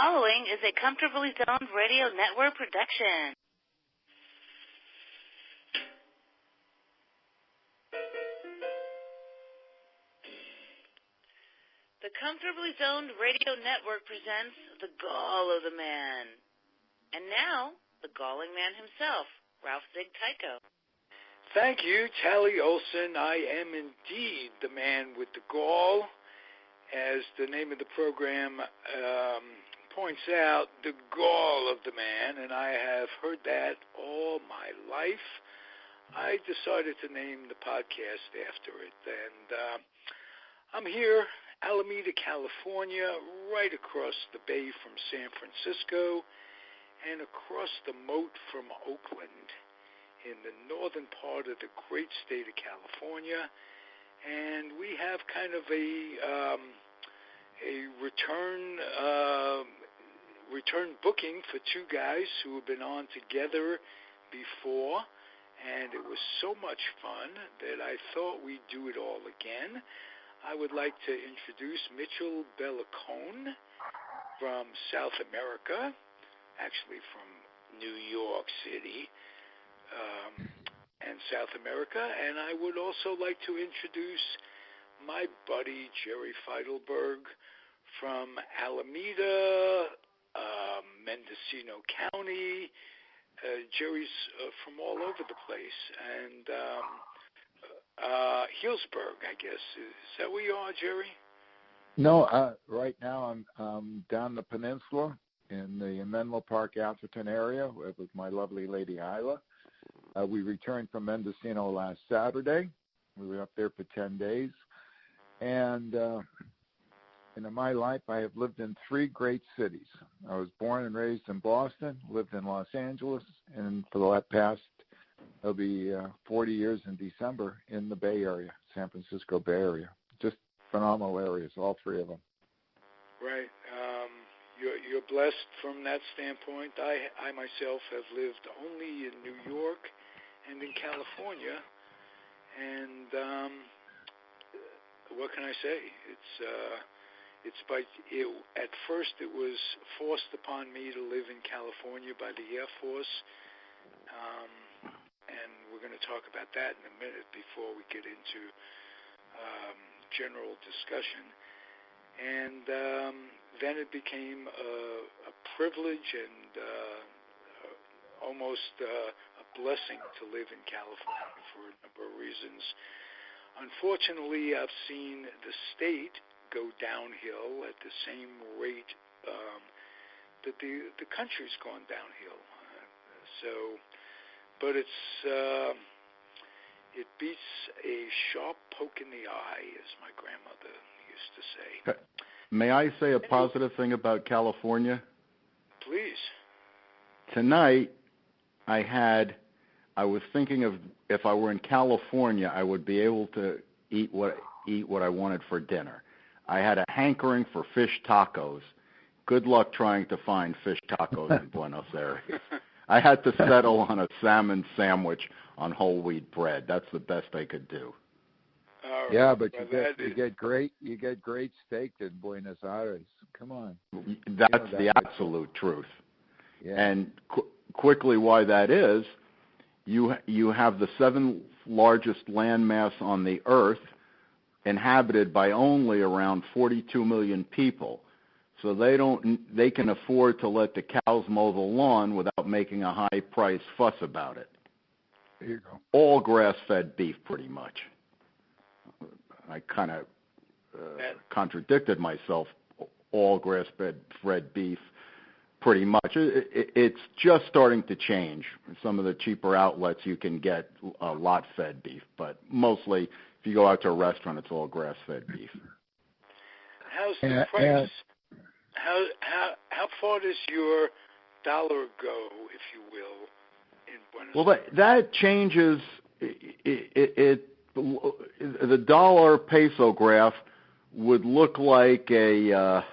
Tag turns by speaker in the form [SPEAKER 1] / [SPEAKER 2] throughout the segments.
[SPEAKER 1] following is a Comfortably Zoned Radio Network production. The Comfortably Zoned Radio Network presents The Gall of the Man. And now, the galling man himself, Ralph Zig Tyko.
[SPEAKER 2] Thank you, Tally Olson. I am indeed the man with the gall. As the name of the program points out, the gall of the man, and I have heard that all my life. I decided to name the podcast after it, and I'm here, Alameda, California, right across the bay from San Francisco and across the moat from Oakland in the northern part of the great state of California. And we have kind of a return booking for two guys who have been on together before, and it was so much fun that I thought we'd do it all again. I would like to introduce Mitchell Belacone from South America, actually from New York City, and South America, and I would also like to introduce my buddy Jerry Feitelberg from Alameda, Mendocino County. Jerry's from all over the place, and Healdsburg, I guess. Is that where you are, Jerry?
[SPEAKER 3] No, right now I'm down the peninsula in the Menlo Park, Atherton area with my lovely lady Isla. We returned from Mendocino last Saturday. We were up there for 10 days. And in my life, I have lived in three great cities. I was born and raised in Boston, lived in Los Angeles, and for the past, it'll be 40 years in December in the Bay Area, San Francisco Bay Area. Just phenomenal areas, all three of them.
[SPEAKER 2] Right. You're blessed from that standpoint. I myself have lived only in New York and in California, and what can I say? At first it was forced upon me to live in California by the Air Force, and we're going to talk about that in a minute before we get into general discussion. And then it became a privilege and almost a blessing to live in California for a number of reasons. Unfortunately, I've seen the state go downhill at the same rate that the country's gone downhill. But it beats a sharp poke in the eye, as my grandmother used to say.
[SPEAKER 4] May I say a positive thing about California?
[SPEAKER 2] Please.
[SPEAKER 4] Tonight, I was thinking of if I were in California, I would be able to eat what I wanted for dinner. I had a hankering for fish tacos. Good luck trying to find fish tacos in Buenos Aires. I had to settle on a salmon sandwich on whole wheat bread. That's the best I could do.
[SPEAKER 2] Right.
[SPEAKER 3] Yeah, but you get great steak in Buenos Aires. Come on.
[SPEAKER 4] That's the absolute truth.
[SPEAKER 3] Yeah.
[SPEAKER 4] And quickly, why that is, you have the seventh largest landmass on the earth, inhabited by only around 42 million people. So they can afford to let the cows mow the lawn without making a high price fuss about it.
[SPEAKER 3] There you go.
[SPEAKER 4] All grass-fed beef, pretty much. I kind of contradicted myself. All grass-fed beef, pretty much. It's just starting to change. Some of the cheaper outlets you can get lot-fed beef, but mostly if you go out to a restaurant, it's all grass-fed beef.
[SPEAKER 2] How's the price? How far does your dollar go, if you will, in Buenos Aires?
[SPEAKER 4] Well, that changes. The dollar peso graph would look like a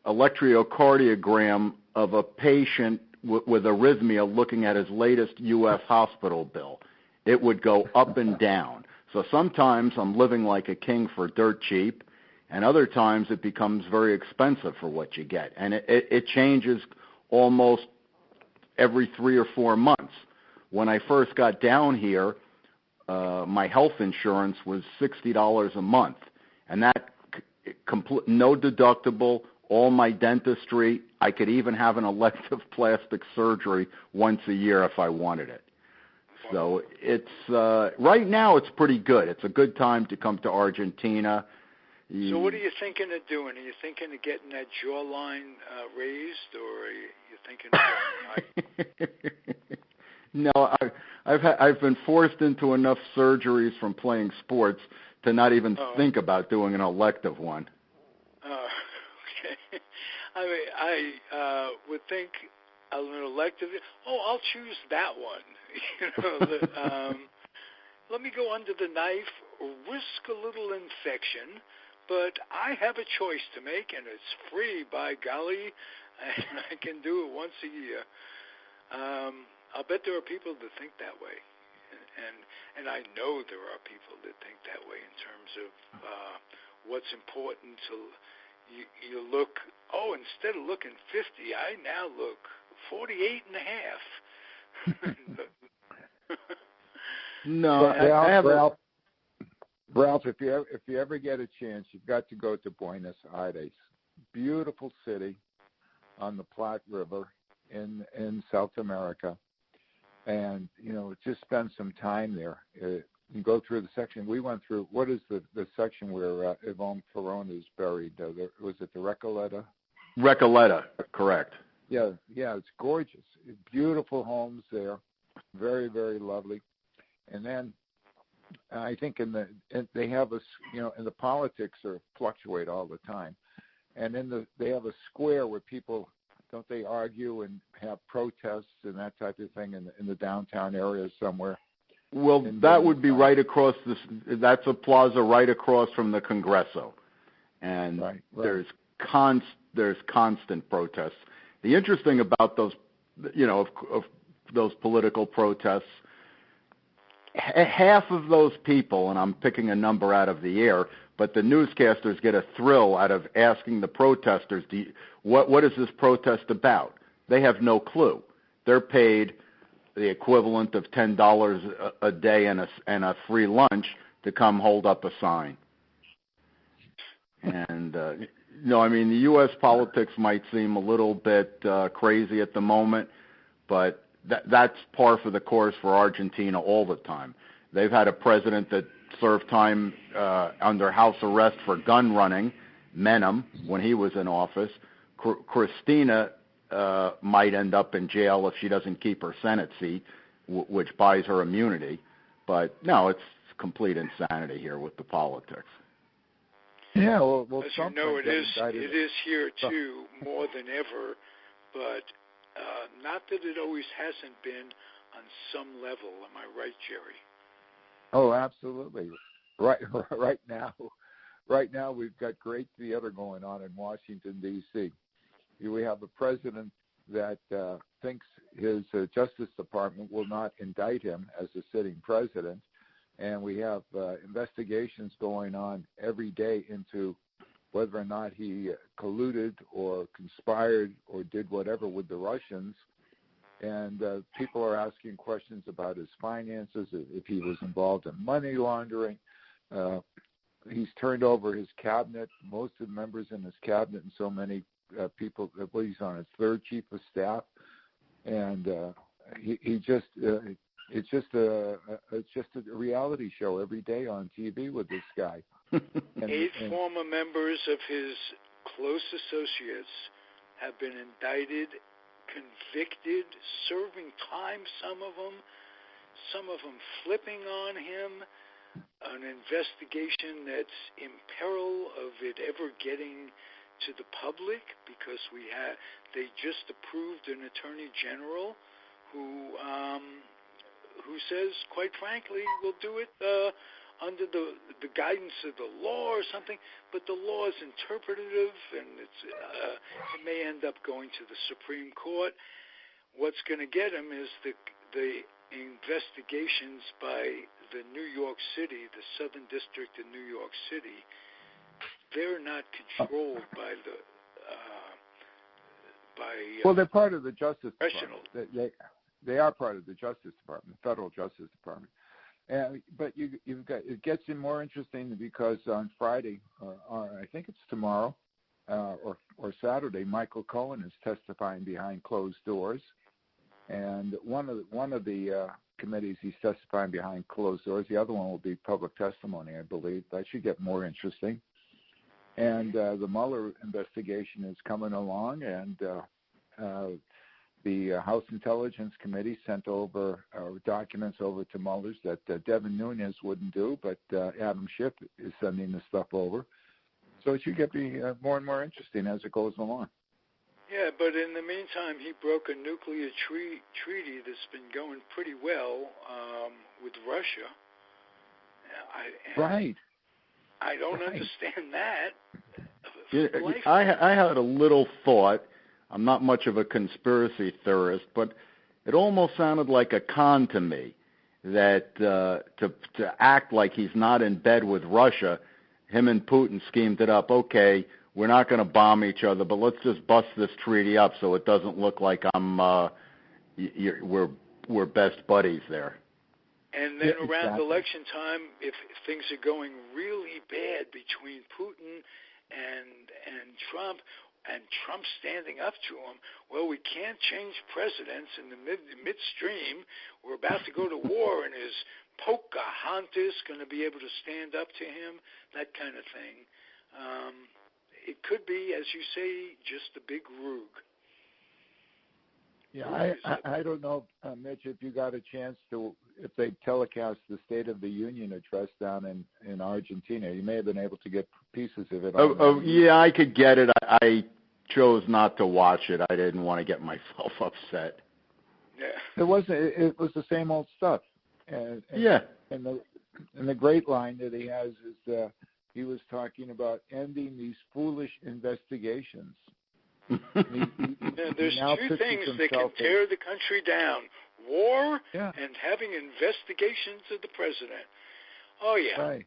[SPEAKER 4] electrocardiogram of a patient with arrhythmia looking at his latest U.S. hospital bill. It would go up and down. So sometimes I'm living like a king for dirt cheap, and other times it becomes very expensive for what you get, and it changes almost every 3 or 4 months. When I first got down here, my health insurance was $60 a month, and that no deductible, all my dentistry. I could even have an elective plastic surgery once a year if I wanted it. So it's right now it's pretty good. It's a good time to come to Argentina.
[SPEAKER 2] So what are you thinking of doing? Are you thinking of getting that jawline raised, or are you thinking of getting
[SPEAKER 4] No, I've been forced into enough surgeries from playing sports to not even think about doing an elective one.
[SPEAKER 2] Okay. I mean, I would think an elective. I'll choose that one. Let me go under the knife, risk a little infection, but I have a choice to make, and it's free, by golly, and I can do it once a year. I'll bet there are people that think that way, and I know there are people that think that way in terms of what's important to you look. Instead of looking 50, I now look 48 and a half.
[SPEAKER 3] No, Ralph, if you ever get a chance, you've got to go to Buenos Aires. Beautiful city on the Plate River in South America, and just spend some time there. You go through the section we went through. What is the section where Yvonne Perón is buried? Was it the Recoleta?
[SPEAKER 4] Recoleta, correct.
[SPEAKER 3] Yeah, it's gorgeous. Beautiful homes there, very, very lovely. And then I think they have and the politics fluctuate all the time. And they have a square where people, don't they argue and have protests and that type of thing in the downtown area somewhere?
[SPEAKER 4] Well, that would be right across that's a plaza right across from the Congreso. And
[SPEAKER 3] right.
[SPEAKER 4] There's constant protests. The interesting about those, of those political protests, half of those people, and I'm picking a number out of the air, but the newscasters get a thrill out of asking the protesters, what is this protest about? They have no clue. They're paid the equivalent of $10 a day and a free lunch to come hold up a sign. And the U.S. politics might seem a little bit crazy at the moment, but that's par for the course for Argentina all the time. They've had a president that served time under house arrest for gun running, Menem, when he was in office. Cristina might end up in jail if she doesn't keep her Senate seat, which buys her immunity. But no, it's complete insanity here with the politics.
[SPEAKER 3] Yeah, well,
[SPEAKER 2] as you know, it is here too, more than ever, but not that it always hasn't been on some level. Am I right, Jerry?
[SPEAKER 3] Oh, absolutely. Right now we've got great theater going on in Washington, D.C. We have a president that thinks his Justice Department will not indict him as a sitting president, and we have investigations going on every day into whether or not he colluded or conspired or did whatever with the Russians. And people are asking questions about his finances, if he was involved in money laundering. He's turned over his cabinet, most of the members in his cabinet, and so many people. Well, he's on his third chief of staff, and it's just a reality show every day on TV with this guy.
[SPEAKER 2] Eight former members of his close associates have been indicted, convicted, serving time, some of them flipping on him, an investigation that's in peril of it ever getting to the public because they just approved an attorney general who says, quite frankly, we'll do it under the guidance of the law or something, but the law is interpretative, and it may end up going to the Supreme Court. What's going to get him is the investigations by the New York City, the Southern District of New York City, they're not controlled by the
[SPEAKER 3] well, they're part of the Justice
[SPEAKER 2] professional.
[SPEAKER 3] Department. They are part of the Justice Department, the Federal Justice Department. But you've got, it gets more interesting because on Friday, or I think it's tomorrow, or Saturday, Michael Cohen is testifying behind closed doors, and one of the committees he's testifying behind closed doors. The other one will be public testimony, I believe. That should get more interesting. And the Mueller investigation is coming along, and the House Intelligence Committee sent over documents over to Mueller's that Devin Nunes wouldn't do, but Adam Schiff is sending the stuff over. So it should get more and more interesting as it goes along.
[SPEAKER 2] Yeah, but in the meantime, he broke a nuclear treaty that's been going pretty well with Russia.
[SPEAKER 3] Right.
[SPEAKER 2] I don't understand that.
[SPEAKER 4] I had a little thought. I'm not much of a conspiracy theorist, but it almost sounded like a con to me that to act like he's not in bed with Russia, him and Putin schemed it up. Okay, we're not going to bomb each other, but let's just bust this treaty up so it doesn't look like we're best buddies there. And
[SPEAKER 2] then around election time, if things are going really bad between Putin and Trump, and Trump standing up to him, well, we can't change presidents in the midstream. We're about to go to war, and is Pocahontas going to be able to stand up to him? That kind of thing. It could be, as you say, just a big rogue.
[SPEAKER 3] Yeah, I don't know, Mitch, if you got a chance to, if they telecast the State of the Union address down in Argentina, you may have been able to get pieces of it.
[SPEAKER 4] Yeah, I could get it. I chose not to watch it. I didn't want to get myself upset.
[SPEAKER 2] Yeah,
[SPEAKER 3] it was the same old stuff. And the great line that he has is he was talking about ending these foolish investigations.
[SPEAKER 2] There's two things that can tear the country down: war and having investigations of the president. Oh, yeah.
[SPEAKER 3] Right.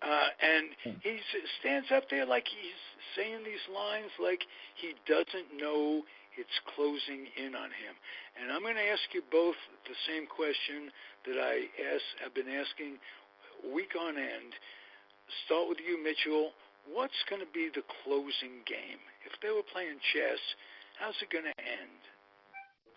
[SPEAKER 2] And he stands up there like he's saying these lines like he doesn't know it's closing in on him. And I'm going to ask you both the same question that I've been asking week on end. Start with you, Mitchell. What's going to be the closing game? If they were playing chess, how's it going to end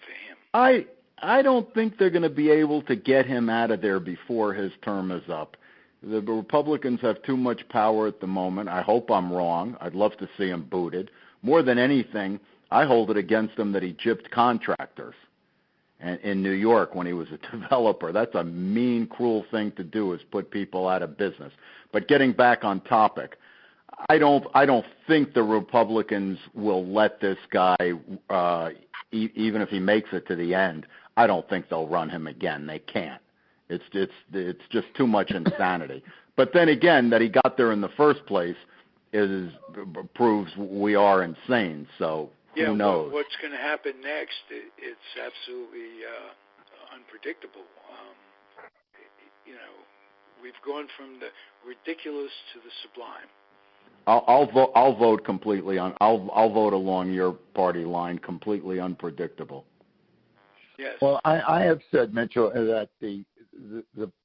[SPEAKER 2] for him?
[SPEAKER 4] I don't think they're going to be able to get him out of there before his term is up. The Republicans have too much power at the moment. I hope I'm wrong. I'd love to see him booted. More than anything, I hold it against him that he gypped contractors in New York when he was a developer. That's a mean, cruel thing to do, is put people out of business. But getting back on topic, I don't think the Republicans will let this guy, even if he makes it to the end, I don't think they'll run him again. They can't. It's just too much insanity. But then again, that he got there in the first place proves we are insane. So who knows?
[SPEAKER 2] What's going to happen next? It's absolutely unpredictable. We've gone from the ridiculous to the sublime.
[SPEAKER 4] I'll vote completely on. I'll vote along your party line. Completely unpredictable.
[SPEAKER 2] Yes.
[SPEAKER 3] Well, I have said, Mitchell, that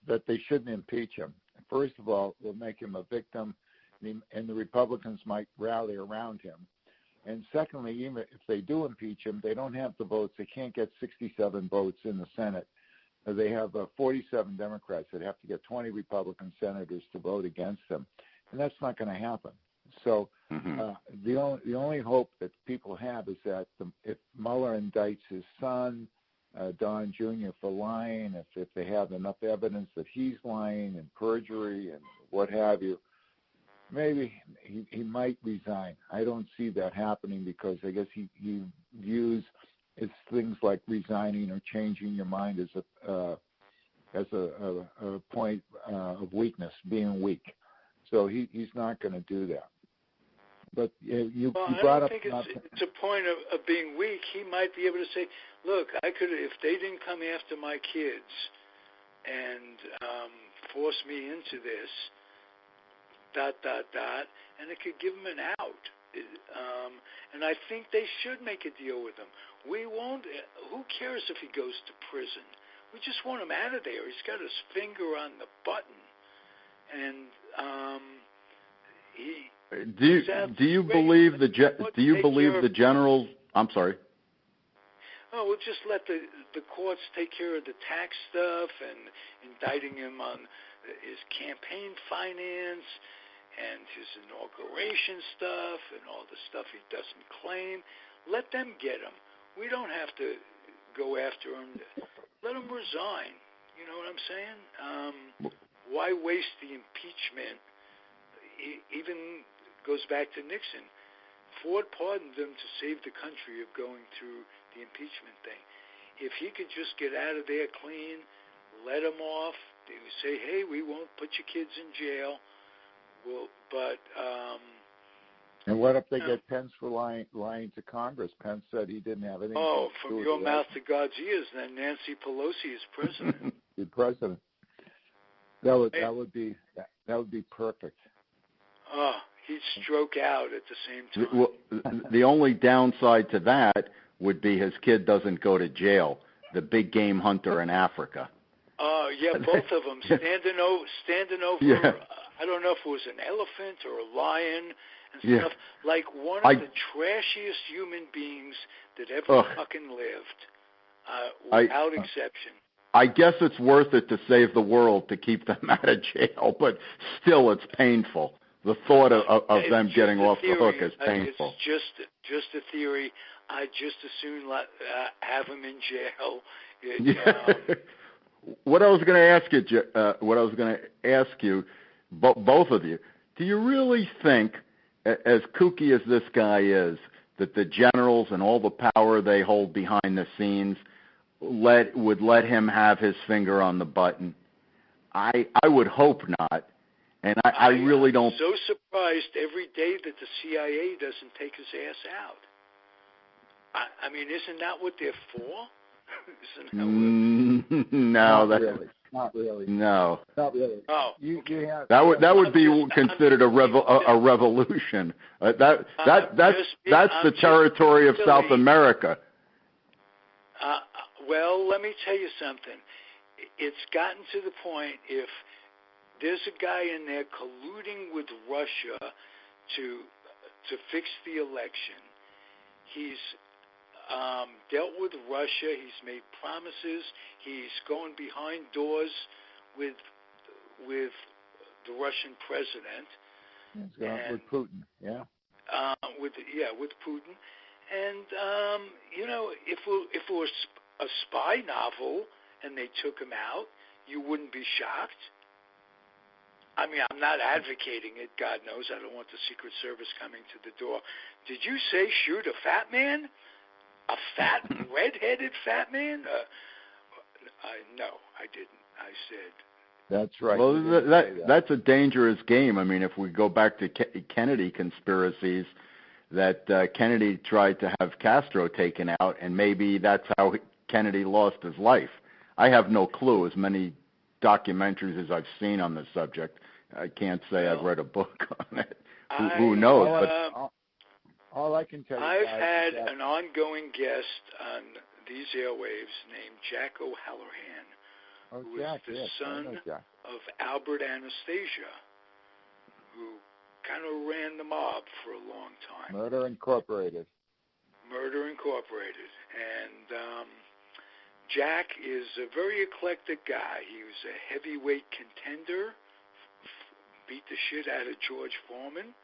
[SPEAKER 3] that they shouldn't impeach him. First of all, they'll make him a victim, and the Republicans might rally around him. And secondly, even if they do impeach him, they don't have the votes. They can't get 67 votes in the Senate. They have 47 Democrats that have to get 20 Republican senators to vote against him, and that's not going to happen. So the only hope that people have is that if Mueller indicts his son, Don Jr., for lying, if they have enough evidence that he's lying and perjury and what have you, maybe he might resign. I don't see that happening because I guess he views it's things like resigning or changing your mind as a point of weakness, being weak. So he's not going to do that. But you brought up.
[SPEAKER 2] I don't think it's a point of being weak. He might be able to say, "Look, I could, if they didn't come after my kids and force me into this, and it could give him an out. And I think they should make a deal with him. We won't. Who cares if he goes to prison? We just want him out of there. He's got his finger on the button, and
[SPEAKER 4] do you believe the generals? I'm sorry.
[SPEAKER 2] Oh, we'll just let the courts take care of the tax stuff and indicting him on his campaign finance and his inauguration stuff and all the stuff he doesn't claim. Let them get him. We don't have to go after him. Let him resign. You know what I'm saying? Why waste the impeachment? Even goes back to Nixon. Ford pardoned them to save the country of going through the impeachment thing. If he could just get out of there clean, let him off, they would say, hey, we won't put your kids in jail. Well, but
[SPEAKER 3] and what if they get Pence for lying to Congress? Pence said he didn't have anything.
[SPEAKER 2] Oh, from your mouth to God's ears, then Nancy Pelosi is president.
[SPEAKER 3] The president. That would be perfect.
[SPEAKER 2] Oh, he'd stroke out at the same time.
[SPEAKER 4] Well, the only downside to that would be his kid doesn't go to jail. The big game hunter in Africa.
[SPEAKER 2] Oh, yeah, both of them standing over.
[SPEAKER 4] Yeah.
[SPEAKER 2] I don't know if it was an elephant or a lion and stuff. Like one of the trashiest human beings that ever fucking lived, without exception.
[SPEAKER 4] I guess it's worth it to save the world to keep them out of jail, but still, it's painful. The thought of them getting off the hook is painful.
[SPEAKER 2] It's just a theory. I'd just as soon have them in jail.
[SPEAKER 4] What I was going to ask you, both of you, do you really think, as kooky as this guy is, that the generals and all the power they hold behind the scenes would let him have his finger on the button? I would hope not, and I really don't.
[SPEAKER 2] I'm so surprised every day that the CIA doesn't take his ass out. I mean, isn't that what they're for?
[SPEAKER 4] No,
[SPEAKER 3] not really.
[SPEAKER 4] No,
[SPEAKER 3] not really.
[SPEAKER 2] Oh,
[SPEAKER 3] you have,
[SPEAKER 4] that would be considered a revolution. That's the territory of South America.
[SPEAKER 2] Well, let me tell you something. It's gotten to the point, if there's a guy in there colluding with Russia to fix the election, he's dealt with Russia. He's made promises. He's going behind doors with the Russian president.
[SPEAKER 3] With Putin, yeah.
[SPEAKER 2] With Putin. And if it was a spy novel and they took him out, you wouldn't be shocked. I mean, I'm not advocating it. God knows I don't want the Secret Service coming to the door. Did you say shoot a fat man? A fat, red-headed fat man? No, I didn't. I said...
[SPEAKER 3] That's right.
[SPEAKER 4] Well, that's a dangerous game. I mean, if we go back to Kennedy conspiracies, that Kennedy tried to have Castro taken out, and maybe that's how Kennedy lost his life. I have no clue. As many documentaries as I've seen on the subject, I can't say I've read a book on it. Who knows? But
[SPEAKER 3] all I can tell you,
[SPEAKER 2] I've had an ongoing guest on these airwaves named Jack O'Halloran, who is the son of Albert Anastasia, who kind of ran the mob for a long time.
[SPEAKER 3] Murder Incorporated.
[SPEAKER 2] And Jack is a very eclectic guy. He was a heavyweight contender, beat the shit out of George Foreman,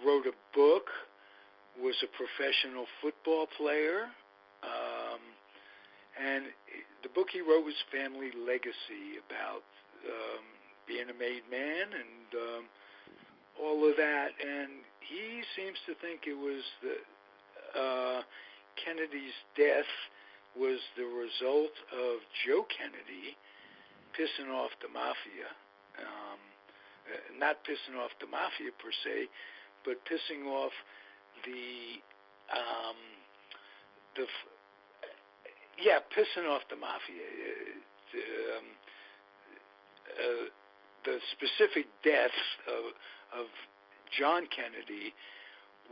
[SPEAKER 2] wrote a book, was a professional football player, and the book he wrote was Family Legacy, about being a made man and all of that. And he seems to think it was Kennedy's death was the result of Joe Kennedy pissing off the mafia. Not pissing off the mafia per se, but pissing off pissing off the mafia. the specific death of John Kennedy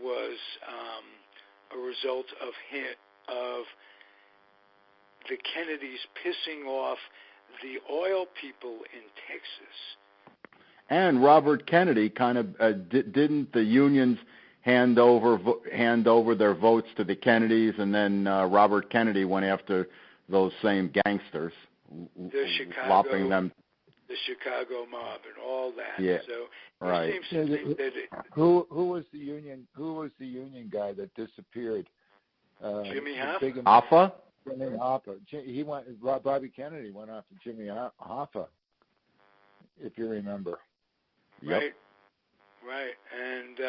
[SPEAKER 2] was a result of the Kennedys pissing off the oil people in Texas.
[SPEAKER 4] And Robert Kennedy kind of didn't the unions hand over their votes to the Kennedys, and then Robert Kennedy went after those same gangsters, lopping them.
[SPEAKER 2] The Chicago mob and all that.
[SPEAKER 4] Yeah,
[SPEAKER 2] so
[SPEAKER 4] right.
[SPEAKER 2] Seems to think that
[SPEAKER 3] who was the union? Who was the union guy that disappeared?
[SPEAKER 2] Jimmy Hoffa.
[SPEAKER 4] Hoffa?
[SPEAKER 3] Jimmy Hoffa. He went. Bobby Kennedy went after Jimmy Hoffa, if you remember.
[SPEAKER 2] Right. Right. And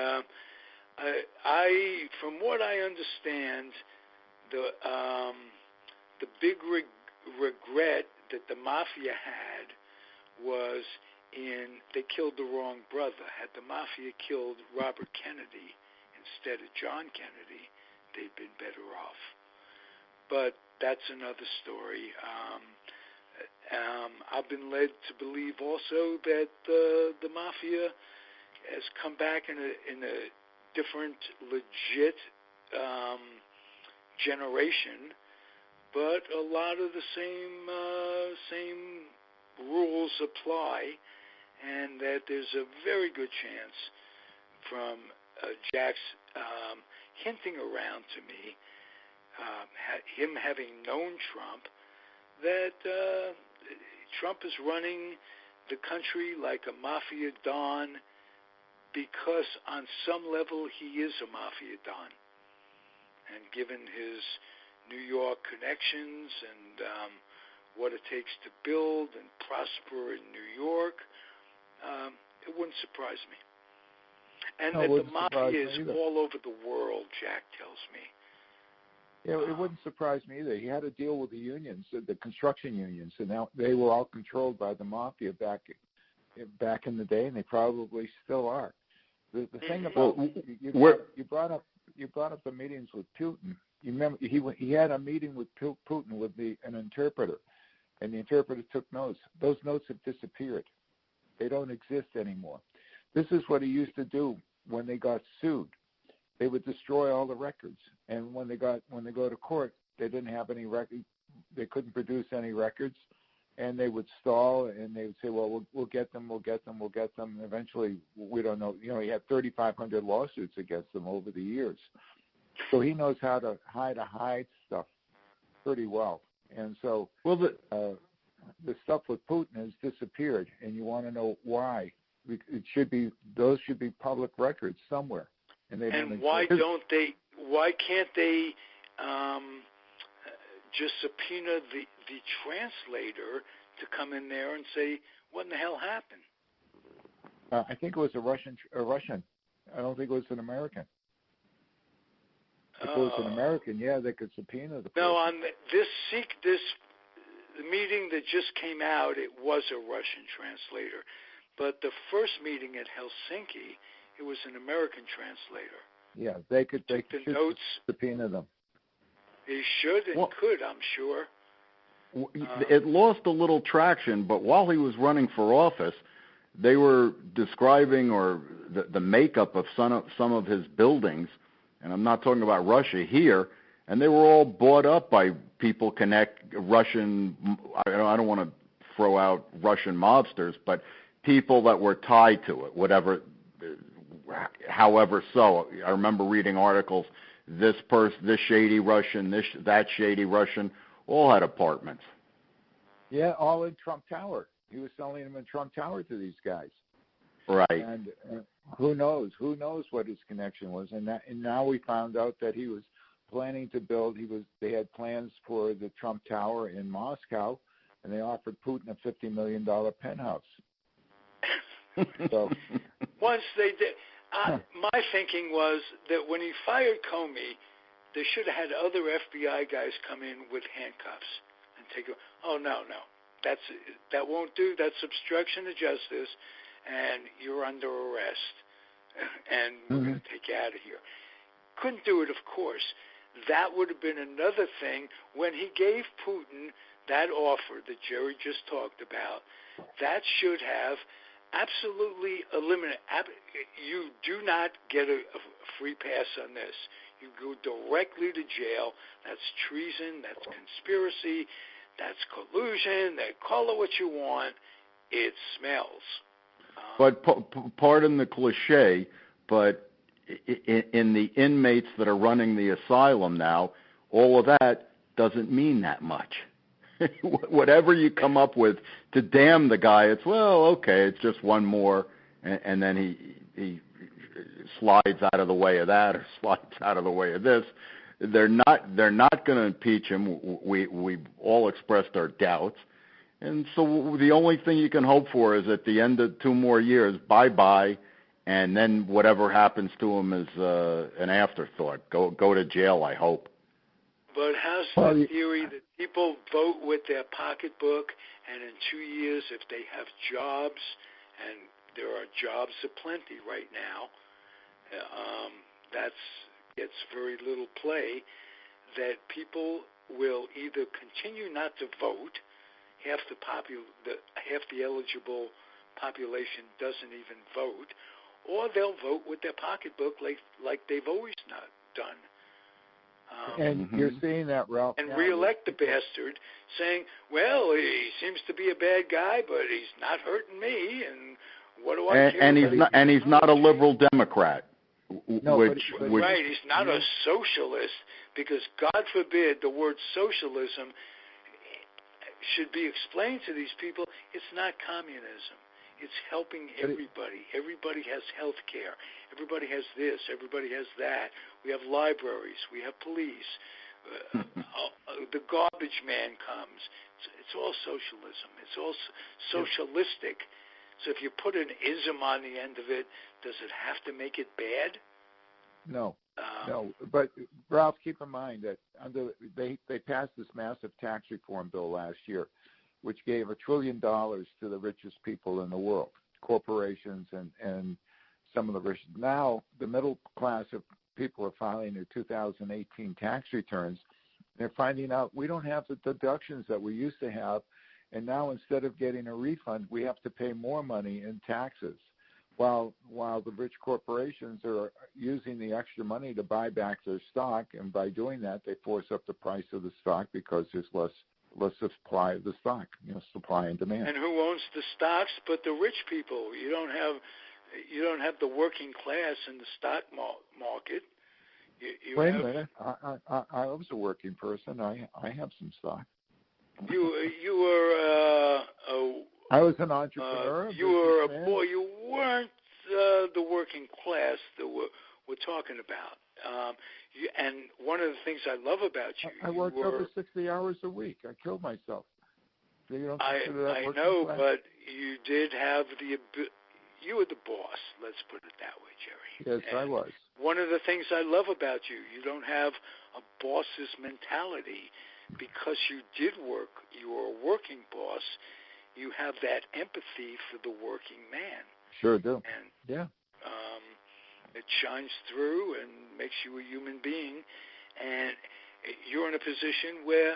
[SPEAKER 2] I, from what I understand, the big regret that the mafia had was they killed the wrong brother. Had the mafia killed Robert Kennedy instead of John Kennedy, they'd been better off. But that's another story. I've been led to believe also that the mafia has come back in a different, legit generation, but a lot of the same rules apply, and that there's a very good chance from Jack's hinting around to me, him having known Trump, that Trump is running the country like a mafia don because on some level he is a mafia don. And given his New York connections and what it takes to build and prosper in New York, it wouldn't surprise me. And that the mafia is all over the world, Jack tells me.
[SPEAKER 3] Yeah, it wouldn't surprise me either. He had to deal with the unions, the construction unions, and now they were all controlled by the mafia back in the day, and they probably still are. The thing about you brought up the meetings with Putin. You remember he had a meeting with Putin with an interpreter, and the interpreter took notes. Those notes have disappeared. They don't exist anymore. This is what he used to do when they got sued. They would destroy all the records, and when they go to court, they didn't have any records. They couldn't produce any records, and they would stall, and they would say, "Well, we'll get them. And eventually, we don't know. He had 3,500 lawsuits against them over the years, so he knows how to hide stuff pretty well. And so, the stuff with Putin has disappeared, and you want to know why? Those should be public records somewhere. And
[SPEAKER 2] why can't they just subpoena the translator to come in there and say, what in the hell happened?
[SPEAKER 3] I think it was a Russian. I don't think it was an American. If it was an American, yeah, they could subpoena the person.
[SPEAKER 2] No, on the meeting that just came out, it was a Russian translator. But the first meeting at Helsinki, it was an American translator.
[SPEAKER 3] Yeah, they should
[SPEAKER 2] notes.
[SPEAKER 3] Subpoena them.
[SPEAKER 2] They should and could, I'm sure.
[SPEAKER 4] It lost a little traction, but while he was running for office, they were describing the makeup of some of his buildings, and I'm not talking about Russia here, and they were all bought up by people Russian. I don't want to throw out Russian mobsters, but people that were tied to it, however so. I remember reading articles, this shady Russian, that shady Russian, all had apartments.
[SPEAKER 3] Yeah, all in Trump Tower. He was selling them in Trump Tower to these guys.
[SPEAKER 4] Right.
[SPEAKER 3] And who knows what his connection was. And now we found out that he was planning to build, they had plans for the Trump Tower in Moscow, and they offered Putin a $50 million penthouse. So
[SPEAKER 2] once they did, my thinking was that when he fired Comey, they should have had other FBI guys come in with handcuffs and take. Oh no, that won't do. That's obstruction of justice, and you're under arrest, and we're going to take you out of here. Couldn't do it, of course. That would have been another thing when he gave Putin that offer that Jerry just talked about. That should have absolutely eliminate. You do not get a free pass on this. You go directly to jail. That's treason. That's conspiracy. That's collusion. They call it what you want. It smells.
[SPEAKER 4] But pardon the cliche, but in the inmates that are running the asylum now, all of that doesn't mean that much. Whatever you come up with to damn the guy, it's, well, okay, it's just one more, and then he slides out of the way of that or slides out of the way of this. They're not going to impeach him. We all expressed our doubts. And so the only thing you can hope for is at the end of 2 more years, bye-bye, and then whatever happens to him is an afterthought. Go to jail, I hope.
[SPEAKER 2] But how's the theory that people vote with their pocketbook, and in 2 years, if they have jobs, and there are jobs aplenty right now, that gets very little play, that people will either continue not to vote, half the eligible population doesn't even vote, or they'll vote with their pocketbook like they've always not done.
[SPEAKER 3] And you're seeing that, Ralph.
[SPEAKER 2] And reelect the bastard, saying, well, he seems to be a bad guy, but he's not hurting me, and what do I care?
[SPEAKER 4] And he's not a liberal Democrat.
[SPEAKER 3] No,
[SPEAKER 2] right, he's not a socialist, because God forbid the word socialism should be explained to these people. It's not communism. It's helping everybody. Everybody has health care. Everybody has this. Everybody has that. We have libraries. We have police. The garbage man comes. It's all socialism. It's all socialistic. So if you put an ism on the end of it, does it have to make it bad?
[SPEAKER 3] No. But Ralph, keep in mind that they passed this massive tax reform bill last year, which gave $1 trillion to the richest people in the world, corporations and some of the richest. Now the middle class of people are filing their 2018 tax returns. They're finding out we don't have the deductions that we used to have, and now instead of getting a refund, we have to pay more money in taxes. While the rich corporations are using the extra money to buy back their stock, and by doing that, they force up the price of the stock because there's less supply of the stock, supply and demand.
[SPEAKER 2] And who owns the stocks but the rich people? You don't have the working class in the stock market.
[SPEAKER 3] Wait a minute. I was a working person. I have some stock.
[SPEAKER 2] You were
[SPEAKER 3] I was an entrepreneur.
[SPEAKER 2] You were a boy. You weren't the working class that we're talking about. And one of the things I love about you,
[SPEAKER 3] I worked over 60 hours a week. I killed myself. So you don't consider that
[SPEAKER 2] I know, class? But you did have you were the boss. Let's put it that way, Jerry.
[SPEAKER 3] Yes, and I was.
[SPEAKER 2] One of the things I love about you, you don't have a boss's mentality because you did work. You were a working boss. You have that empathy for the working man.
[SPEAKER 3] Sure do.
[SPEAKER 2] And
[SPEAKER 3] yeah.
[SPEAKER 2] It shines through and makes you a human being. And you're in a position where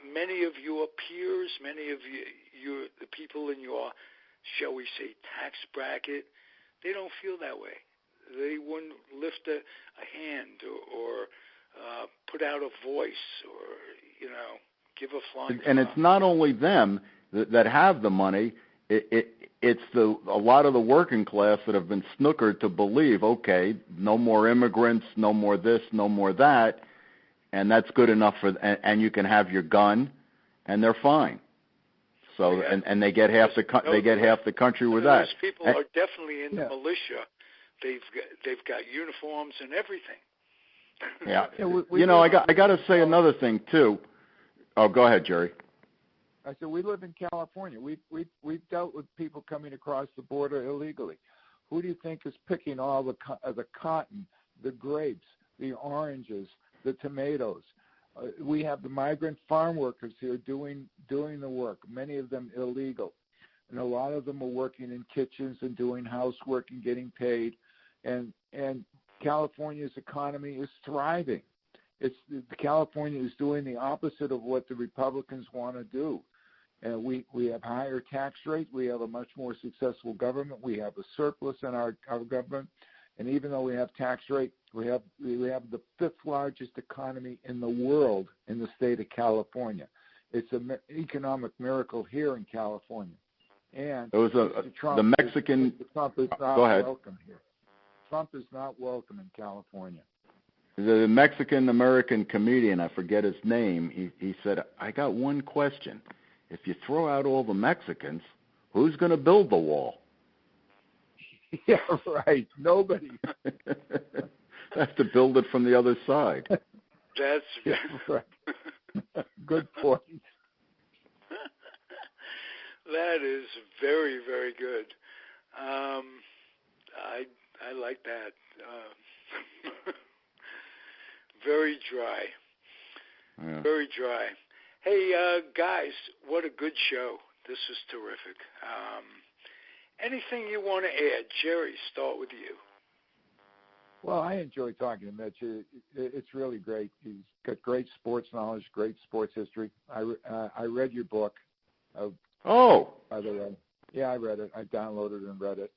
[SPEAKER 2] many of your peers, many of the people in your, shall we say, tax bracket, they don't feel that way. They wouldn't lift a hand or put out a voice or, give a flying.
[SPEAKER 4] And it's not only them that have the money. It's a lot of the working class that have been snookered to believe, okay, no more immigrants, no more this, no more that, and that's good enough and you can have your gun, and they're fine. So and they get half the country with that.
[SPEAKER 2] Those people are definitely in the militia. They've got uniforms and everything.
[SPEAKER 4] Yeah. I got to say another thing too. Oh, go ahead, Jerry.
[SPEAKER 3] I said we live in California. We've dealt with people coming across the border illegally. Who do you think is picking all the cotton, the grapes, the oranges, the tomatoes? We have the migrant farm workers here doing the work. Many of them illegal, and a lot of them are working in kitchens and doing housework and getting paid. And California's economy is thriving. California is doing the opposite of what the Republicans want to do. We have higher tax rate. We have a much more successful government. We have a surplus in our government. And even though we have tax rate, we have the fifth largest economy in the world in the state of California. It's an economic miracle here in California. And
[SPEAKER 4] it was
[SPEAKER 3] Trump,
[SPEAKER 4] the Mexican.
[SPEAKER 3] Trump is not
[SPEAKER 4] Go ahead.
[SPEAKER 3] welcome here. Trump is not welcome in California.
[SPEAKER 4] The Mexican-American comedian, I forget his name, he said, I got one question. If you throw out all the Mexicans, who's going to build the wall?
[SPEAKER 3] Yeah, right. Nobody.
[SPEAKER 4] Have to build it from the other side.
[SPEAKER 2] That's
[SPEAKER 3] right. Good point.
[SPEAKER 2] That is very, very good. I like that. Very dry.
[SPEAKER 4] Yeah.
[SPEAKER 2] Very dry. Hey, guys, what a good show. This was terrific. Anything you want to add? Jerry, start with you.
[SPEAKER 3] Well, I enjoy talking to Mitch. It's really great. He's got great sports knowledge, great sports history. I read your book.
[SPEAKER 4] Oh.
[SPEAKER 3] By the way. Yeah, I read it. I downloaded and read it.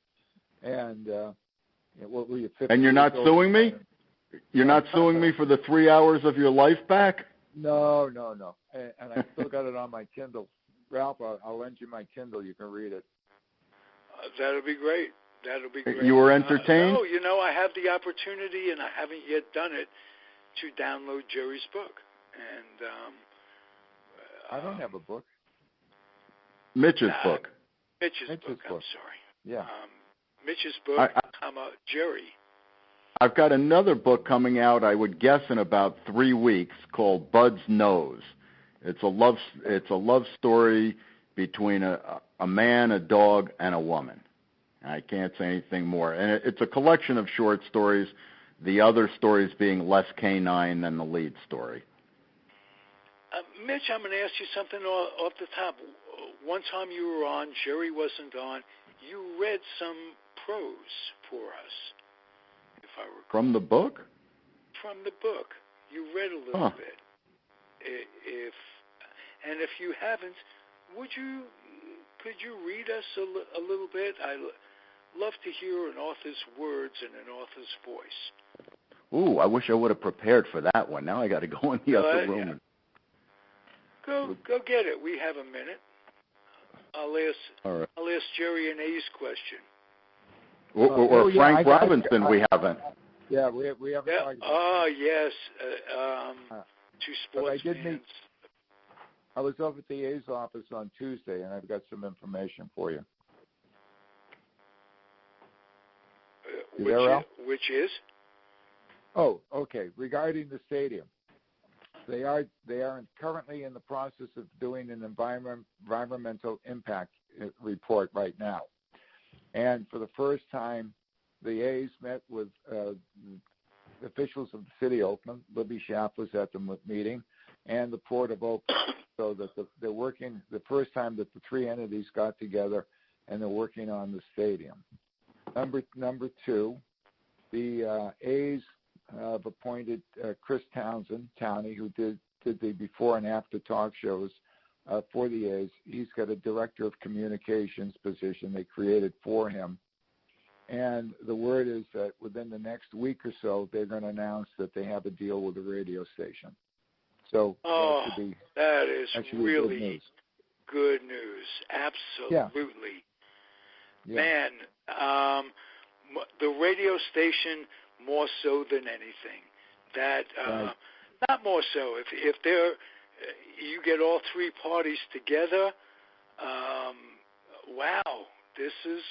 [SPEAKER 3] And what were you, 50
[SPEAKER 4] And you're not suing me? You're not suing me for the 3 hours of your life back?
[SPEAKER 3] No. And I still got it on my Kindle. Ralph, I'll lend you my Kindle. You can read it.
[SPEAKER 2] That'll be great. That'll be great.
[SPEAKER 4] You were entertained?
[SPEAKER 2] No, I have the opportunity, and I haven't yet done it, to download Jerry's book. And
[SPEAKER 3] I don't have a book.
[SPEAKER 4] Mitch's book.
[SPEAKER 2] Mitch's book. I'm sorry.
[SPEAKER 3] Yeah.
[SPEAKER 2] Mitch's book, Jerry.
[SPEAKER 4] I've got another book coming out, I would guess, in about 3 weeks, called Bud's Nose. It's a love story between a man, a dog, and a woman. I can't say anything more. And it's a collection of short stories, the other stories being less canine than the lead story.
[SPEAKER 2] Mitch, I'm going to ask you something off the top. One time you were on, Jerry wasn't on, you read some prose for us, if I recall.
[SPEAKER 4] From the book?
[SPEAKER 2] From the book. You read a little bit. If you haven't, could you read us a little bit? I love to hear an author's words and an author's voice.
[SPEAKER 4] Ooh, I wish I would have prepared for that one. Now I got to go in the other room.
[SPEAKER 2] Yeah. Go get it. We have a minute. I'll ask Jerry an A's question.
[SPEAKER 4] Or Frank Robinson, we haven't.
[SPEAKER 3] Yeah, we haven't.
[SPEAKER 2] Yeah. Oh, yes. Two sports fans.
[SPEAKER 3] I was over at the A's office on Tuesday, and I've got some information for you.
[SPEAKER 2] Which is?
[SPEAKER 3] Oh, okay. Regarding the stadium, they are currently in the process of doing an environmental impact report right now. And for the first time, the A's met with officials of the city of Oakland. Libby Schaff was at the meeting, and the Port of Oakland. So that they're working the first time that the three entities got together, and they're working on the stadium. Number two, the A's have appointed Chris Townie, who did the before and after talk shows for the A's. He's got a director of communications position they created for him. And the word is that within the next week or so, they're going to announce that they have a deal with a radio station. So
[SPEAKER 2] that is really good news. Absolutely.
[SPEAKER 3] Yeah.
[SPEAKER 2] Man, the radio station more so than anything. That
[SPEAKER 3] right.
[SPEAKER 2] Not more so. If they're you get all three parties together, wow, this is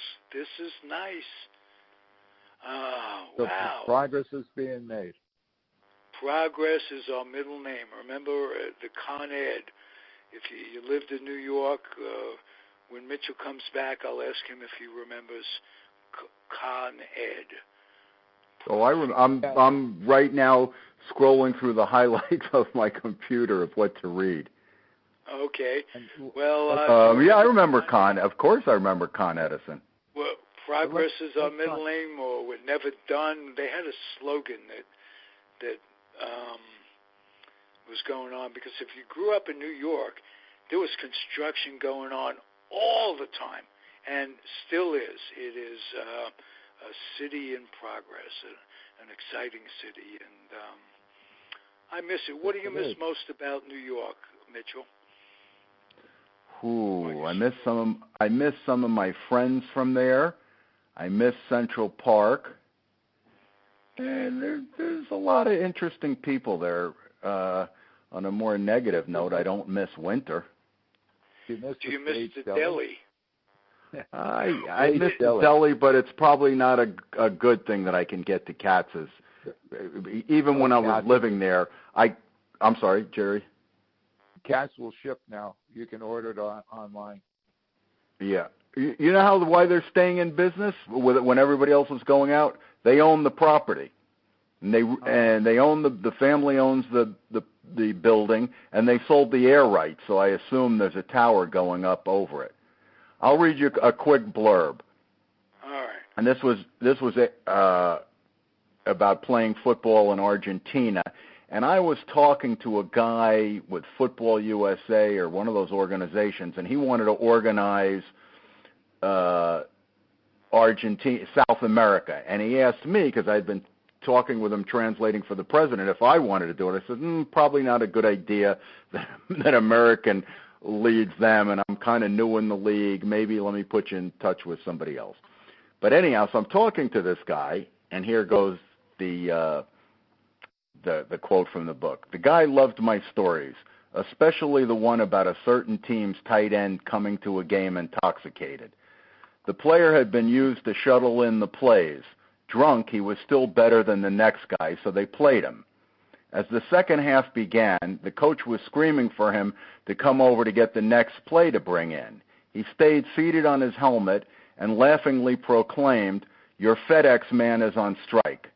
[SPEAKER 2] nice.
[SPEAKER 3] So
[SPEAKER 2] wow.
[SPEAKER 3] Progress is being made.
[SPEAKER 2] Progress is our middle name. Remember the Con Ed. If you lived in New York, when Mitchell comes back, I'll ask him if he remembers Con Ed.
[SPEAKER 4] Oh, I'm right now scrolling through the highlights of my computer of what to read.
[SPEAKER 2] Okay. Well,
[SPEAKER 4] yeah, I remember Con. Of course, I remember Con Edison.
[SPEAKER 2] Well, Progress is our middle name, or we're never done. They had a slogan that was going on, because if you grew up in New York, there was construction going on all the time, and still is. It is a city in progress, an exciting city, and I miss it. What do you miss most about New York, Mitchell?
[SPEAKER 4] Ooh, I miss some of my friends from there. I miss Central Park. And there's a lot of interesting people there. On a more negative note, I don't miss winter.
[SPEAKER 2] Do you miss the deli?
[SPEAKER 4] I miss the deli, but it's probably not a good thing that I can get to Katz's. Even when I was living there, I'm sorry, Jerry.
[SPEAKER 3] Katz will ship now. You can order it online.
[SPEAKER 4] Yeah. You know why they're staying in business when everybody else is going out? They own the property, and they own the family owns the building, and they sold the air rights. So I assume there's a tower going up over it. I'll read you a quick blurb.
[SPEAKER 2] All right.
[SPEAKER 4] And this was about playing football in Argentina. And I was talking to a guy with Football USA or one of those organizations, and he wanted to organize Argentina, South America. And he asked me, because I'd been talking with him translating for the president, if I wanted to do it. I said, probably not a good idea that American leads them, and I'm kind of new in the league. Maybe let me put you in touch with somebody else. But anyhow, so I'm talking to this guy, and here goes the quote from the book. The guy loved my stories, especially the one about a certain team's tight end coming to a game intoxicated. The player had been used to shuttle in the plays. Drunk, he was still better than the next guy, so they played him. As the second half began, the coach was screaming for him to come over to get the next play to bring in. He stayed seated on his helmet and laughingly proclaimed, "Your FedEx man is on strike."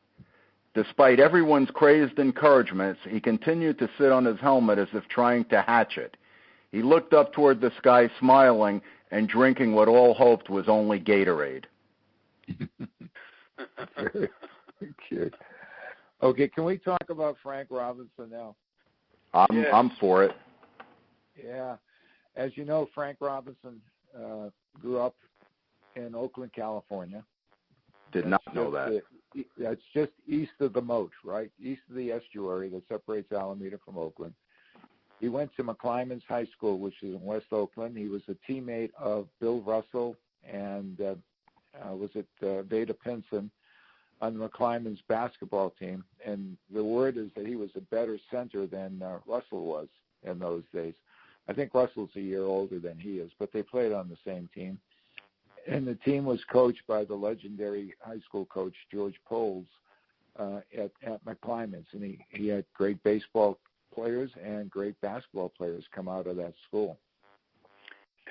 [SPEAKER 4] Despite everyone's crazed encouragements, he continued to sit on his helmet as if trying to hatch it. He looked up toward the sky smiling and drinking what all hoped was only Gatorade.
[SPEAKER 3] Very cute. Okay, can we talk about Frank Robinson now?
[SPEAKER 4] I'm for it.
[SPEAKER 3] Yeah. As you know, Frank Robinson grew up in Oakland, California.
[SPEAKER 4] Did not know that.
[SPEAKER 3] That's just east of the moat, right? East of the estuary that separates Alameda from Oakland. He went to McClymonds High School, which is in West Oakland. He was a teammate of Bill Russell and Vada Pinson on the McClymonds basketball team. And the word is that he was a better center than Russell was in those days. I think Russell's a year older than he is, but they played on the same team. And the team was coached by the legendary high school coach, George Poles, at McClymonds. And he had great baseball players and great basketball players come out of that school.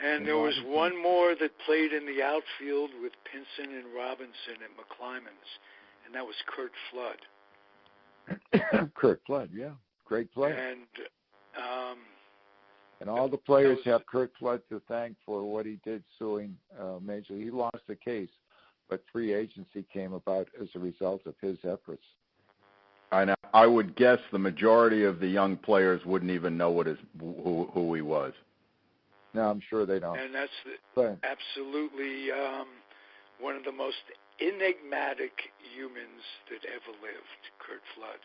[SPEAKER 2] And there was one more that played in the outfield with Pinson and Robinson at McClymonds, and that was Curt Flood.
[SPEAKER 3] Curt Flood, yeah. Great player.
[SPEAKER 2] And
[SPEAKER 3] all the players have Curt Flood to thank for what he did suing Major League. He lost the case, but free agency came about as a result of his efforts.
[SPEAKER 4] I would guess the majority of the young players wouldn't even know who he was.
[SPEAKER 3] No, I'm sure they don't.
[SPEAKER 2] And that's absolutely one of the most enigmatic humans that ever lived, Curt Flood.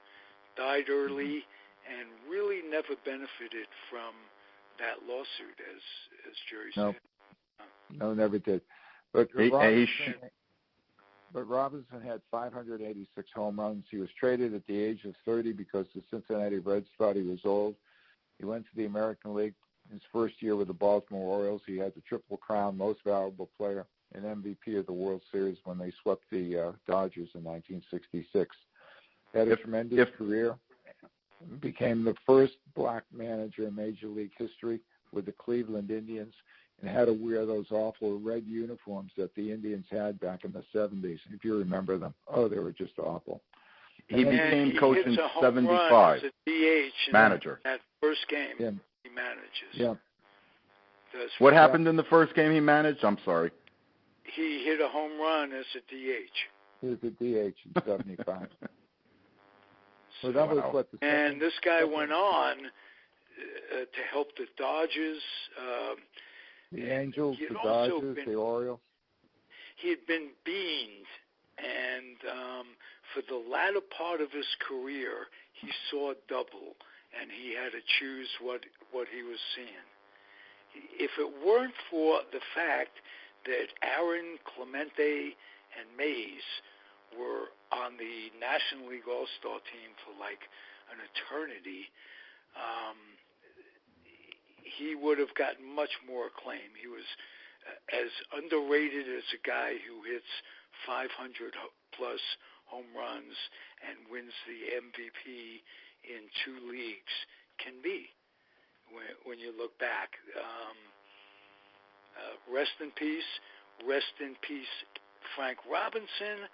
[SPEAKER 2] Died early and really never benefited from that lawsuit, as Jerry said.
[SPEAKER 3] No, never did. But Robinson had 586 home runs. He was traded at the age of 30 because the Cincinnati Reds thought he was old. He went to the American League. His first year with the Baltimore Orioles, he had the Triple Crown, Most Valuable Player, and MVP of the World Series when they swept the Dodgers in 1966. Had a tremendous career. Became the first black manager in Major League history with the Cleveland Indians, and had to wear those awful red uniforms that the Indians had back in the 70s, if you remember them. Oh, they were just awful.
[SPEAKER 4] He became coach in 75.
[SPEAKER 2] As a DH
[SPEAKER 4] manager.
[SPEAKER 2] That first game
[SPEAKER 3] he
[SPEAKER 2] manages.
[SPEAKER 3] Yeah.
[SPEAKER 4] What happened in the first game he managed? I'm sorry.
[SPEAKER 2] He hit a home run as a DH.
[SPEAKER 3] He was a DH in 75. So that was what
[SPEAKER 2] and this guy went on to help the Dodgers.
[SPEAKER 3] The Angels, the Dodgers, the Orioles.
[SPEAKER 2] He had been beaned, and for the latter part of his career, he saw double, and he had to choose what he was seeing. If it weren't for the fact that Aaron, Clemente, and Mays were on the National League All-Star team for like an eternity, he would have gotten much more acclaim. He was as underrated as a guy who hits 500-plus home runs and wins the MVP in 2 leagues can be when you look back. Rest in peace, Frank Robinson,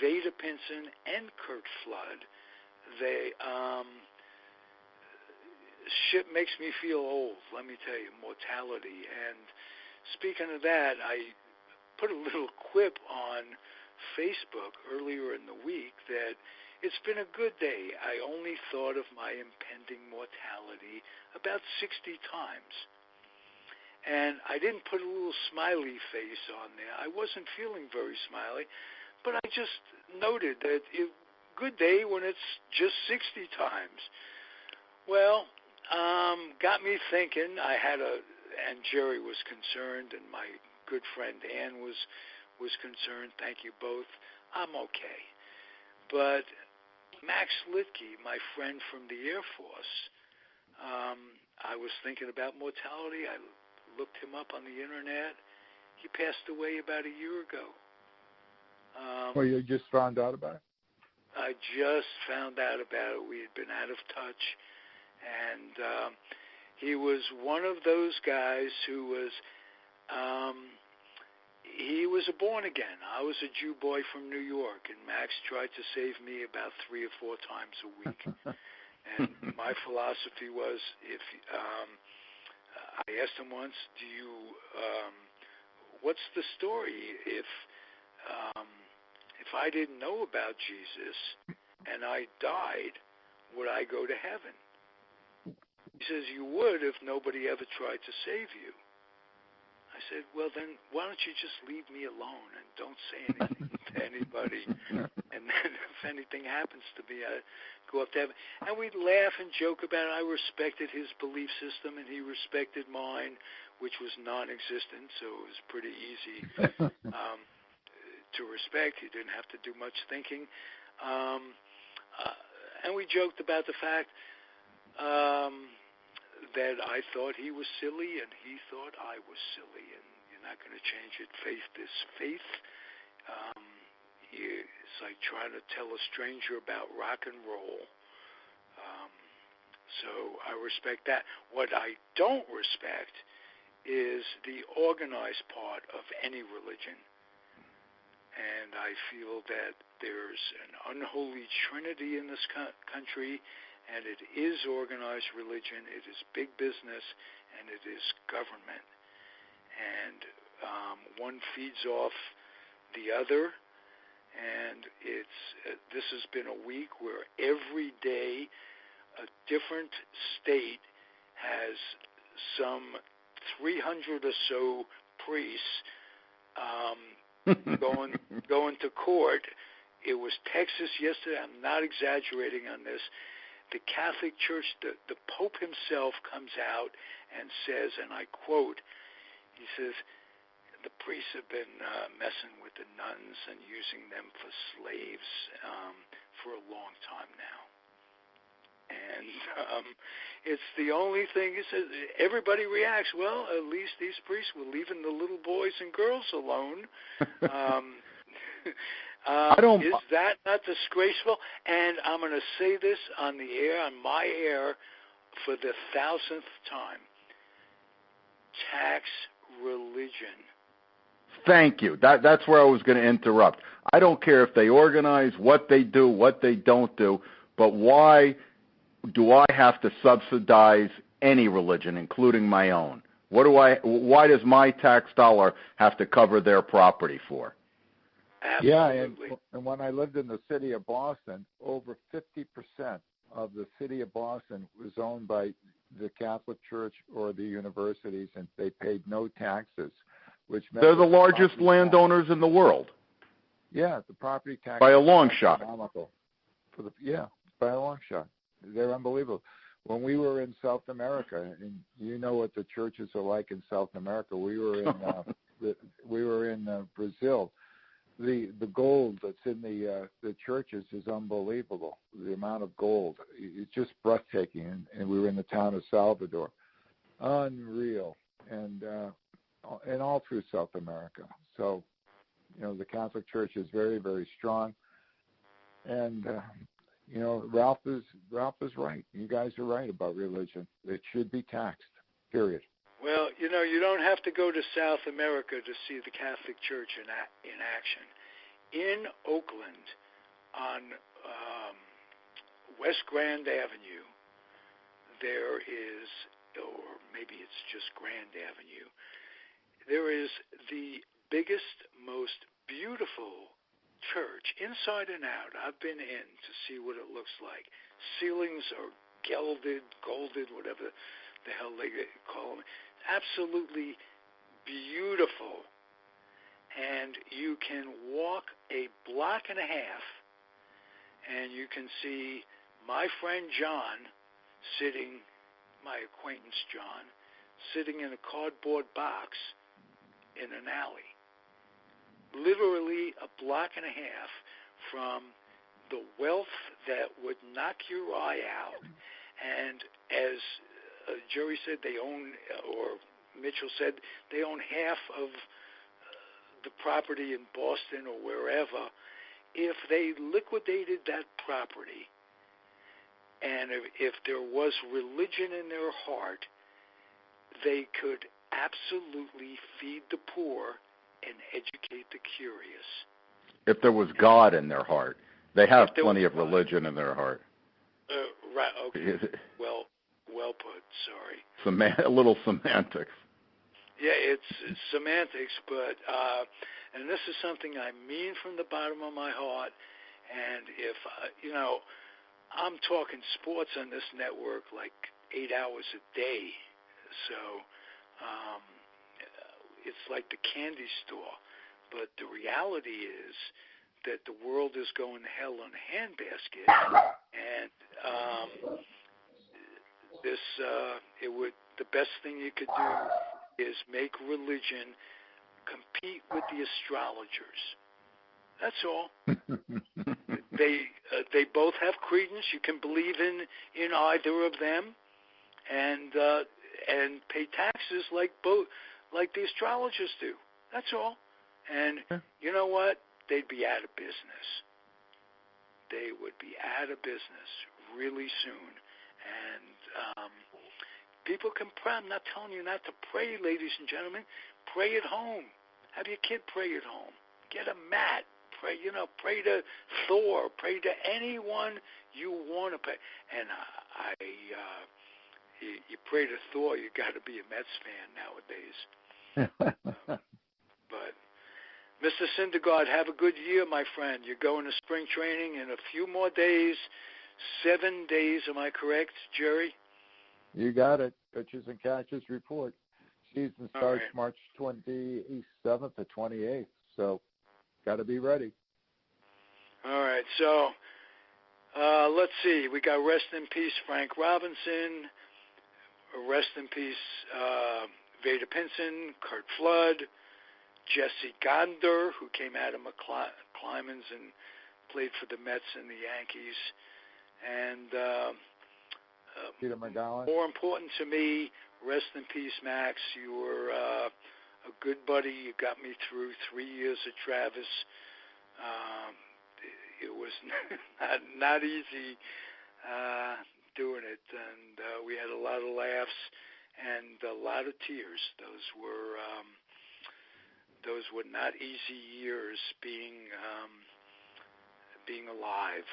[SPEAKER 2] Vada Pinson, and Kurt Flood. Shit makes me feel old, let me tell you, mortality. And speaking of that, I put a little quip on Facebook earlier in the week that it's been a good day. I only thought of my impending mortality about 60 times. And I didn't put a little smiley face on there. I wasn't feeling very smiley, but I just noted that good day when it's just 60 times. Well, got me thinking. And Jerry was concerned, and my good friend Ann was concerned. Thank you both. I'm okay. But Max Littke, my friend from the Air Force, I was thinking about mortality. I looked him up on the internet. He passed away about a year ago.
[SPEAKER 3] Well, you just found out about it?
[SPEAKER 2] I just found out about it. We had been out of touch. And he was one of those guys who was, he was a born again. I was a Jew boy from New York, and Max tried to save me about 3 or 4 times a week. And my philosophy was, I asked him once, what's the story if I didn't know about Jesus and I died, would I go to heaven? He says, you would if nobody ever tried to save you. I said, well, then why don't you just leave me alone and don't say anything to anybody? And then if anything happens to me, I go up to heaven. And we'd laugh and joke about it. I respected his belief system, and he respected mine, which was non-existent, so it was pretty easy to respect. He didn't have to do much thinking. And we joked about the fact that I thought he was silly and he thought I was silly, and you're not going to change it. Faith is faith. It's like trying to tell a stranger about rock and roll. So I respect that. What I don't respect is the organized part of any religion. And I feel that there's an unholy trinity in this country, and it is organized religion, it is big business, and it is government. And one feeds off the other, and this has been a week where every day a different state has some 300 or so priests going to court. It was Texas yesterday. I'm not exaggerating on this. The Catholic Church, the Pope himself comes out and says, and I quote, he says, the priests have been messing with the nuns and using them for slaves for a long time now. And it's the only thing. He says, everybody reacts, well, at least these priests were leaving the little boys and girls alone. Is that not disgraceful? And I'm going to say this on the air, on my air, for the 1000th time. Tax religion.
[SPEAKER 4] Thank you. That's where I was going to interrupt. I don't care if they organize, what they do, what they don't do, but why do I have to subsidize any religion, including my own? Why does my tax dollar have to cover their property for?
[SPEAKER 2] Absolutely.
[SPEAKER 3] Yeah, and when I lived in the city of Boston, over 50% of the city of Boston was owned by the Catholic Church or the universities, and they paid no taxes, which meant
[SPEAKER 4] they're the largest landowners in the world.
[SPEAKER 3] Yeah, the property tax
[SPEAKER 4] by a long shot.
[SPEAKER 3] By a long shot. They're unbelievable. When we were in South America, and you know what the churches are like in South America, we were in Brazil. The gold that's in the churches is unbelievable. The amount of gold, it's just breathtaking. And we were in the town of Salvador, unreal, and all through South America. So, the Catholic Church is very, very strong. And Ralph is right. You guys are right about religion. It should be taxed. Period.
[SPEAKER 2] Well, you don't have to go to South America to see the Catholic Church in action. In Oakland, on West Grand Avenue, there is, or maybe it's just Grand Avenue, there is the biggest, most beautiful church, inside and out. I've been in to see what it looks like. Ceilings are gilded, whatever the hell they call them. Absolutely beautiful. And you can walk a block and a half, and you can see my friend John sitting, my acquaintance John, sitting in a cardboard box in an alley. Literally a block and a half from the wealth that would knock your eye out. And as Jerry said, they own, or Mitchell said, they own half of the property in Boston or wherever. If they liquidated that property, and if there was religion in their heart, they could absolutely feed the poor and educate the curious.
[SPEAKER 4] If there was God in their heart. They have plenty of religion in their heart.
[SPEAKER 2] Right, okay. Well put, sorry.
[SPEAKER 4] A little semantics.
[SPEAKER 2] Yeah, it's semantics, but, and this is something I mean from the bottom of my heart, and if, I'm talking sports on this network like 8 hours a day, so it's like the candy store. But the reality is that the world is going to hell in a handbasket, and the best thing you could do is make religion compete with the astrologers. That's all. They both have credence. You can believe in either of them, and pay taxes like the astrologers do. That's all. And you know what? They'd be out of business. They would be out of business really soon. And people can pray. I'm not telling you not to pray, ladies and gentlemen. Pray at home. Have your kid pray at home. Get a mat. Pray, pray to Thor. Pray to anyone you want to pray. And you pray to Thor, you got to be a Mets fan nowadays. But Mr. Syndergaard, have a good year, my friend. You're going to spring training in a few more days, 7 days. Am I correct, Jerry?
[SPEAKER 3] You got it. Pitchers and catchers report. Season starts March 27th to 28th, so got to be ready.
[SPEAKER 2] All right, so let's see. We got rest in peace Frank Robinson, rest in peace Vada Pinson, Kurt Flood, Jesse Gonder, who came out of McClymonds and played for the Mets and the Yankees, and
[SPEAKER 3] Peter McGowan.
[SPEAKER 2] More important to me, rest in peace, Max. You were a good buddy. You got me through 3 years at Travis. It was not easy doing it, and we had a lot of laughs and a lot of tears. Those were not easy years being alive.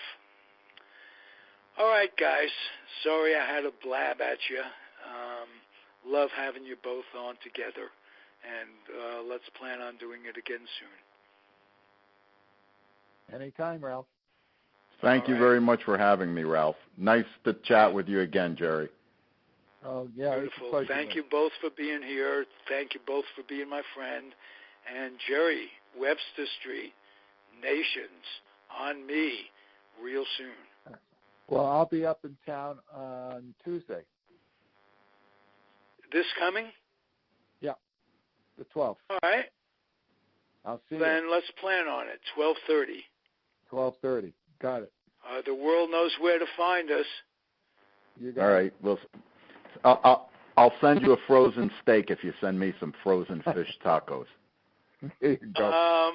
[SPEAKER 2] All right, guys. Sorry I had to blab at you. Love having you both on together, and let's plan on doing it again soon.
[SPEAKER 3] Anytime, Ralph.
[SPEAKER 4] Thank you very much for having me, Ralph. Nice to chat with you again, Jerry.
[SPEAKER 3] Oh, yeah.
[SPEAKER 2] Beautiful. Thank you both for being here. Thank you both for being my friend. And Jerry, Webster Street, Nations, on me, real soon.
[SPEAKER 3] Well, I'll be up in town on Tuesday.
[SPEAKER 2] This coming?
[SPEAKER 3] Yeah, the 12th.
[SPEAKER 2] All right.
[SPEAKER 3] I'll see you.
[SPEAKER 2] Then let's plan on it, 12:30.
[SPEAKER 3] 12:30. Got it.
[SPEAKER 2] The world knows where to find us.
[SPEAKER 3] You got
[SPEAKER 4] All right. Well, I'll send you a frozen steak if you send me some frozen fish tacos.
[SPEAKER 3] There you go.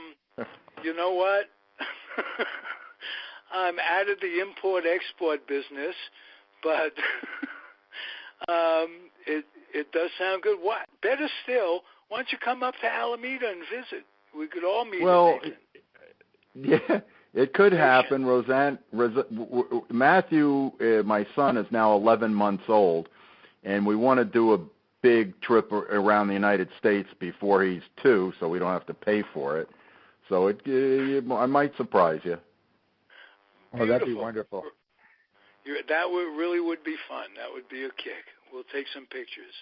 [SPEAKER 2] You know what? I'm out of the import-export business, but it does sound good. What? Better still, why don't you come up to Alameda and visit? We could all meet.
[SPEAKER 4] Well, yeah, it could happen. Matthew, my son, is now 11 months old, and we want to do a big trip around the United States before he's 2, so we don't have to pay for it. So I might surprise you.
[SPEAKER 3] Oh, that'd be wonderful.
[SPEAKER 2] That really would be fun. That would be a kick. We'll take some pictures.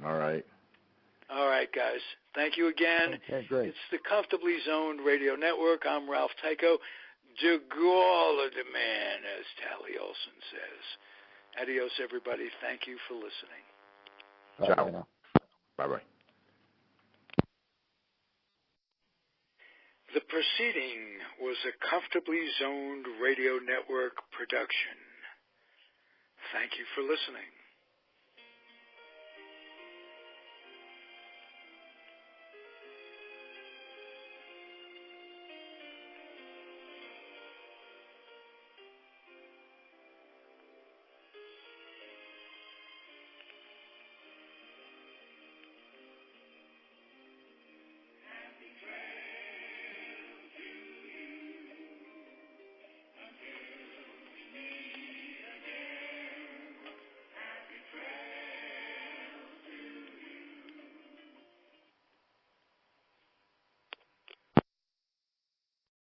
[SPEAKER 4] All right.
[SPEAKER 2] All right, guys. Thank you again.
[SPEAKER 3] Okay, great.
[SPEAKER 2] It's the Comfortably Zoned Radio Network. I'm Ralph Tyko. De Gall of the Man, as Tally Olson says. Adios, everybody. Thank you for listening.
[SPEAKER 4] Ciao. Bye-bye.
[SPEAKER 2] The proceeding was a Comfortably Zoned Radio Network production. Thank you for listening.